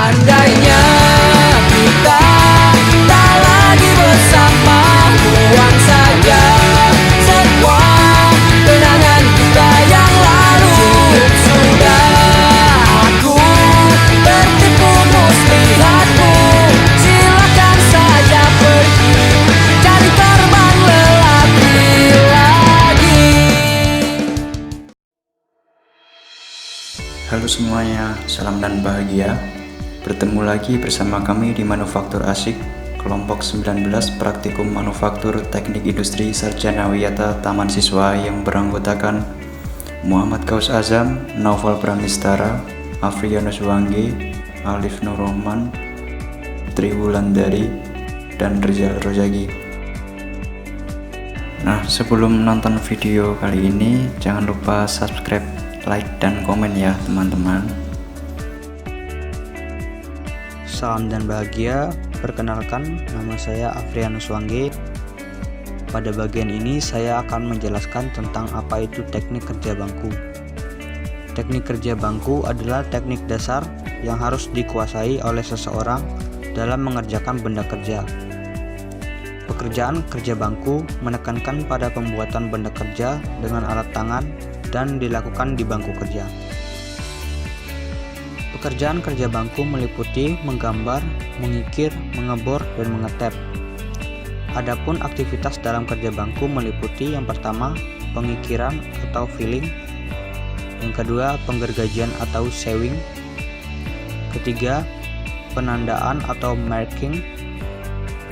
Andainya kita tak lagi bersama, buang saja semua kenangan kita yang lalu. Sudah aku tertipu muslihatmu, silakan saja pergi, cari terbang lelaki lagi. Halo semuanya, salam dan bahagia. Bertemu lagi bersama kami di Manufaktur Asik, kelompok 19 Praktikum Manufaktur Teknik Industri Sarjana Wiyata Taman Siswa yang beranggotakan Muhammad Gaus Azam, Naufal Pramistara, Afrianus Wangge, Alif Nur Rahman, Tri Wulandari, dan Rizal Rozagi. Nah, sebelum nonton video kali ini, jangan lupa subscribe, like, dan komen ya teman-teman. Salam dan bahagia, perkenalkan nama saya Afrianus Wangge. Pada bagian ini saya akan menjelaskan tentang apa itu teknik kerja bangku. Teknik kerja bangku adalah teknik dasar yang harus dikuasai oleh seseorang dalam mengerjakan benda kerja. Pekerjaan kerja bangku menekankan pada pembuatan benda kerja dengan alat tangan dan dilakukan di bangku kerja. Pekerjaan kerja bangku meliputi menggambar, mengikir, mengebor, dan mengetep. Adapun aktivitas dalam kerja bangku meliputi yang pertama, pengikiran atau filling, yang kedua, penggergajian atau sewing, ketiga, penandaan atau marking,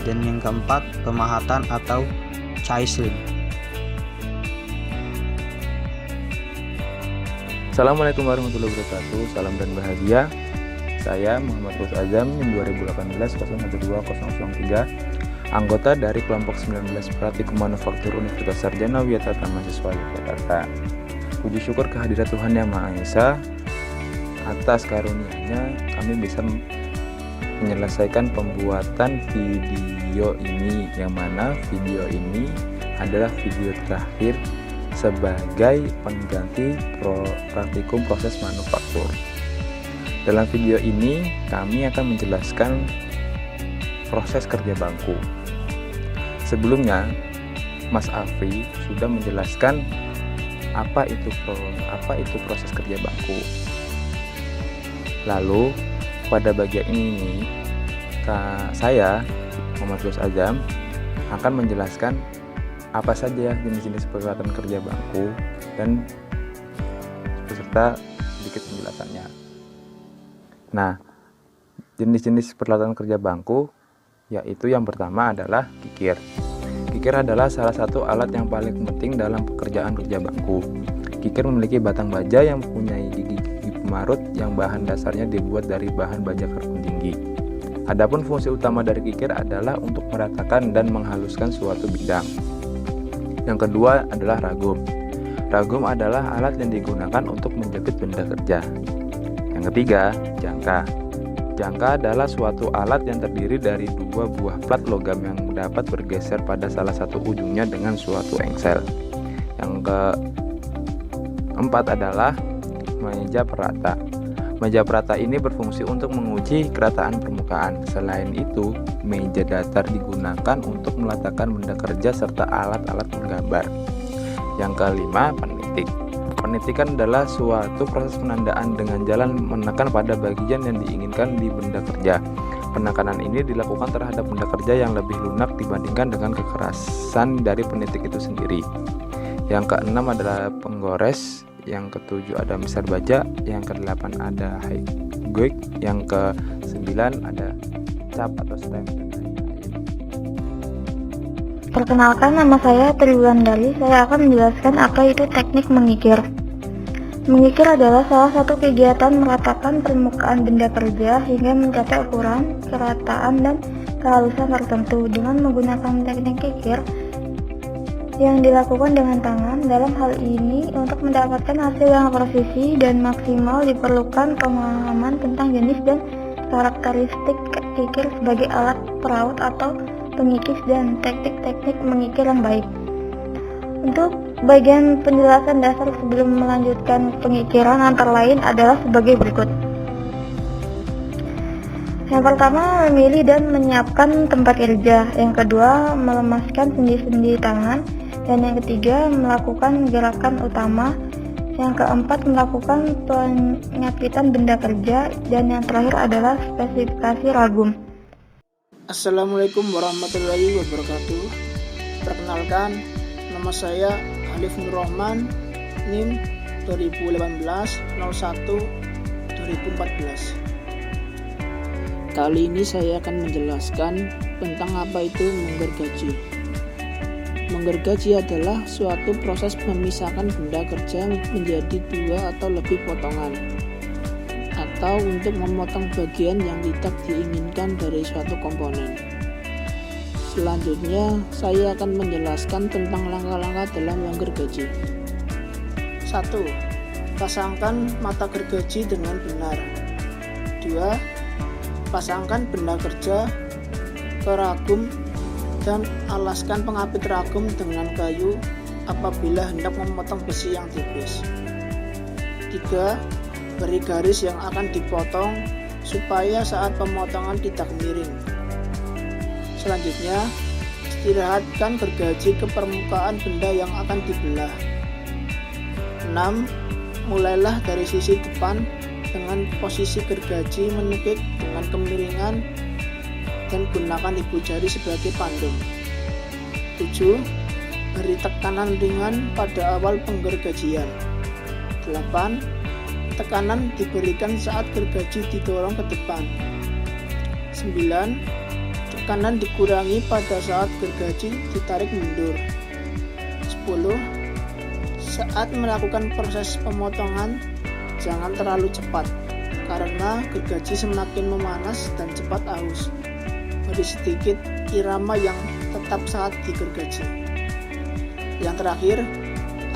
dan yang keempat, pemahatan atau chiseling. Assalamualaikum warahmatullahi wabarakatuh. Salam dan bahagia. Saya Muhammad Gaus Azam, NIM 2018-012003, anggota dari kelompok 19 Praktikum Manufaktur Universitas Sarjana Wiyata Taman Siswa Yogyakarta. Puji syukur kehadirat Tuhan Yang Maha Esa, atas karunia-Nya kami bisa menyelesaikan pembuatan video ini, yang mana video ini adalah video terakhir sebagai pengganti praktikum proses manufaktur. Dalam video ini kami akan menjelaskan proses kerja bangku. Sebelumnya Mas Afri sudah menjelaskan apa itu proses kerja bangku. Lalu pada bagian ini saya Muhammad Gaus Azam akan menjelaskan apa saja jenis-jenis peralatan kerja bangku dan beserta sedikit penjelasannya. Nah, jenis-jenis peralatan kerja bangku yaitu yang pertama adalah kikir. Kikir adalah salah satu alat yang paling penting dalam pekerjaan kerja bangku. Kikir memiliki batang baja yang mempunyai gigi pemarut yang bahan dasarnya dibuat dari bahan baja karbon tinggi. Adapun fungsi utama dari kikir adalah untuk meratakan dan menghaluskan suatu bidang. Yang kedua adalah ragum. Ragum adalah alat yang digunakan untuk menjepit benda kerja. Yang ketiga, jangka. Jangka adalah suatu alat yang terdiri dari dua buah plat logam yang dapat bergeser pada salah satu ujungnya dengan suatu engsel. Yang keempat adalah meja perata. Meja perata ini berfungsi untuk menguji kerataan permukaan. Selain itu, meja datar digunakan untuk meletakkan benda kerja serta alat-alat menggambar. Yang kelima, penitik. Penitikan adalah suatu proses penandaan dengan jalan menekan pada bagian yang diinginkan di benda kerja. Penekanan ini dilakukan terhadap benda kerja yang lebih lunak dibandingkan dengan kekerasan dari penitik itu sendiri. Yang keenam adalah penggores. Yang ketujuh ada misar baja, yang kedelapan ada high guide, yang kesembilan ada cap atau stem. Perkenalkan, nama saya Tri Wulandari. Saya akan menjelaskan apa itu teknik mengikir. Mengikir adalah salah satu kegiatan meratakan permukaan benda kerja hingga mencapai ukuran, kerataan, dan kehalusan tertentu dengan menggunakan teknik kikir yang dilakukan dengan tangan. Dalam hal ini, untuk mendapatkan hasil yang presisi dan maksimal diperlukan pemahaman tentang jenis dan karakteristik kikir sebagai alat peraut atau pengikis dan teknik-teknik mengikir yang baik. Untuk bagian penjelasan dasar sebelum melanjutkan pengikiran antara lain adalah sebagai berikut. Yang pertama, memilih dan menyiapkan tempat kerja. Yang kedua, melemaskan sendi-sendi tangan. Dan yang ketiga, melakukan gerakan utama. Yang keempat, melakukan penyapitan benda kerja. Dan yang terakhir adalah spesifikasi ragum. Assalamualaikum warahmatullahi wabarakatuh. Perkenalkan, nama saya Alif Nur Rahman, NIM 2018-01-2014. Kali ini saya akan menjelaskan tentang apa itu menggergaji. Menggergaji adalah suatu proses memisahkan benda kerja menjadi dua atau lebih potongan, atau untuk memotong bagian yang tidak diinginkan dari suatu komponen. Selanjutnya, saya akan menjelaskan tentang langkah-langkah dalam menggergaji. 1. Pasangkan mata gergaji dengan benar. 2. Pasangkan benda kerja ke ragum dan alaskan pengapit ragum dengan kayu apabila hendak memotong besi yang tipis. 3. Beri garis yang akan dipotong supaya saat pemotongan tidak miring. Selanjutnya, istirahatkan gergaji ke permukaan benda yang akan dibelah. 6. Mulailah dari sisi depan dengan posisi gergaji menukik dengan kemiringan dan gunakan ibu jari sebagai pandu. 7. Beri tekanan ringan pada awal penggergajian. 8. Tekanan diberikan saat gergaji didorong ke depan. 9. Tekanan dikurangi pada saat gergaji ditarik mundur. 10. Saat melakukan proses pemotongan, jangan terlalu cepat, karena gergaji semakin memanas dan cepat aus. Beri sedikit irama yang tetap saat digergaji. Yang terakhir,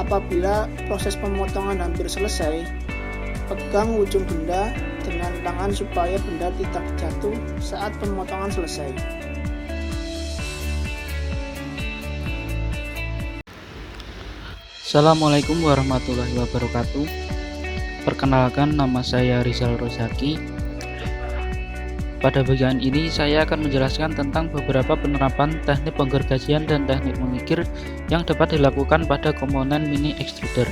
apabila proses pemotongan hampir selesai, pegang ujung benda dengan tangan supaya benda tidak jatuh saat pemotongan selesai. Assalamualaikum warahmatullahi wabarakatuh. Perkenalkan, nama saya Rizal Rozaki. Pada bagian ini saya akan menjelaskan tentang beberapa penerapan teknik penggergajian dan teknik mengikir yang dapat dilakukan pada komponen mini extruder.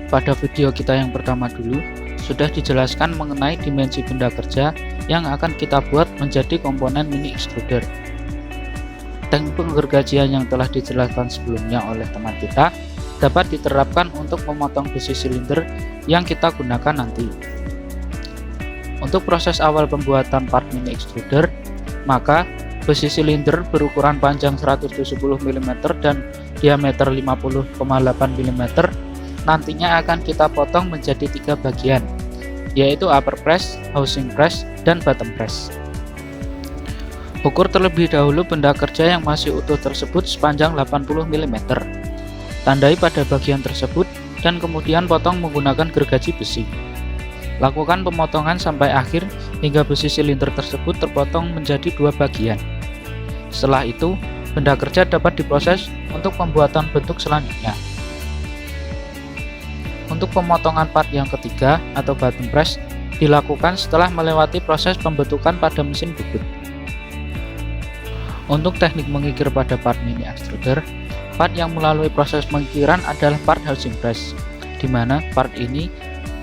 Pada video kita yang pertama dulu, sudah dijelaskan mengenai dimensi benda kerja yang akan kita buat menjadi komponen mini extruder. Teknik penggergajian yang telah dijelaskan sebelumnya oleh teman kita dapat diterapkan untuk memotong besi silinder yang kita gunakan nanti. Untuk proses awal pembuatan part mini extruder, maka besi silinder berukuran panjang 170 mm dan diameter 50,8 mm nantinya akan kita potong menjadi 3 bagian, yaitu upper press, housing press, dan bottom press. Ukur terlebih dahulu benda kerja yang masih utuh tersebut sepanjang 80 mm. Tandai pada bagian tersebut dan kemudian potong menggunakan gergaji besi. Lakukan pemotongan sampai akhir hingga besi silinder tersebut terpotong menjadi 2 bagian. Setelah itu, benda kerja dapat diproses untuk pembuatan bentuk selanjutnya. Untuk pemotongan part yang ketiga atau bottom press dilakukan setelah melewati proses pembentukan pada mesin bubut. Untuk teknik mengikir pada part mini extruder, part yang melalui proses pengikiran adalah part housing press, di mana part ini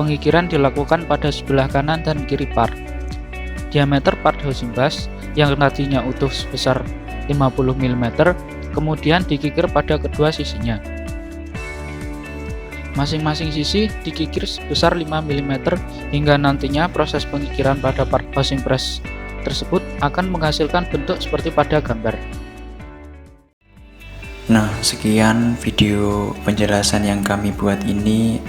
pengikiran dilakukan pada sebelah kanan dan kiri part. Diameter part housing press yang tadinya utuh sebesar 50 mm kemudian dikikir pada kedua sisinya. Masing-masing sisi dikikir sebesar 5 mm hingga nantinya proses pengikiran pada part housing press tersebut akan menghasilkan bentuk seperti pada gambar. Nah, sekian video penjelasan yang kami buat ini.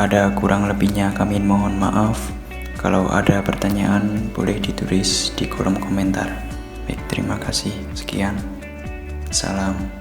Ada kurang lebihnya kami mohon maaf. Kalau ada pertanyaan boleh ditulis di kolom komentar. Baik, terima kasih. Sekian. Salam.